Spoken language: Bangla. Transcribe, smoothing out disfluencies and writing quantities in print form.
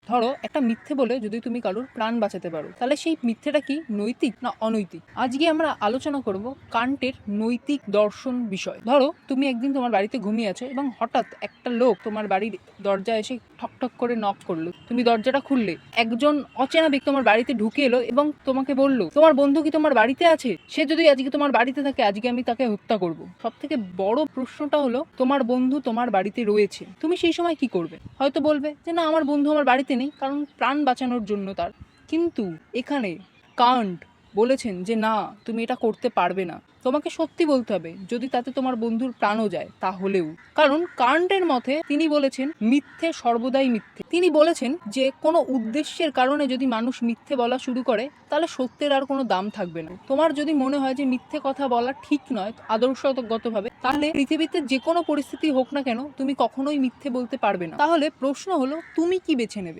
ধরো একটা মিথ্যে বলে যদি তুমি কারোর প্রাণ বাঁচাতে পারো, তাহলে সেই মিথ্যেটা কি নৈতিক না অনৈতিক? আজকে আমরা আলোচনা করব কান্টের নৈতিক দর্শন বিষয়। ধরো তুমি একদিন তোমার বাড়িতে ঘুমিয়ে আছো এবং হঠাৎ একটা লোক তোমার বাড়ির দরজায় এসে ঠক ঠক করে নক করলো। তুমি দরজাটা খুললে, একজন অচেনা ব্যক্তি তোমার বাড়িতে ঢুকে এলো এবং তোমাকে বললো তোমার বন্ধু কি তোমার বাড়িতে আছে, সে যদি আজকে তোমার বাড়িতে থাকে আজকে আমি তাকে হত্যা করব। সব থেকে বড় প্রশ্নটা হলো তোমার বন্ধু তোমার বাড়িতে রয়েছে, তুমি সেই সময় কি করবে? হয়তো বলবে যে না, আমার বন্ধু আমার বাড়িতে নেই, কারণ প্রাণ বাঁচানোর জন্য তার। কিন্তু এখানে কান্ট বলেছেন যে না, তুমি এটা করতে পারবে না, তোমাকে সত্যি বলতে হবে, যদি তাতে তোমার বন্ধুর প্রাণও যায় তাহলেও। কারণ কান্টের মতে তিনি বলেছেন মিথ্যে সর্বদাই মিথ্যে। তিনি বলেছেন যে কোনো উদ্দেশ্যের কারণে যদি মানুষ মিথ্যে বলা শুরু করে তাহলে সত্যের আর কোনো দাম থাকবে না। তোমার যদি মনে হয় যে মিথ্যে কথা বলা ঠিক নয় আদর্শগতভাবে, তাহলে পৃথিবীতে যে কোনো পরিস্থিতি হোক না কেন তুমি কখনোই মিথ্যে বলতে পারবে না। তাহলে প্রশ্ন হলো তুমি কি বেছে নেবে?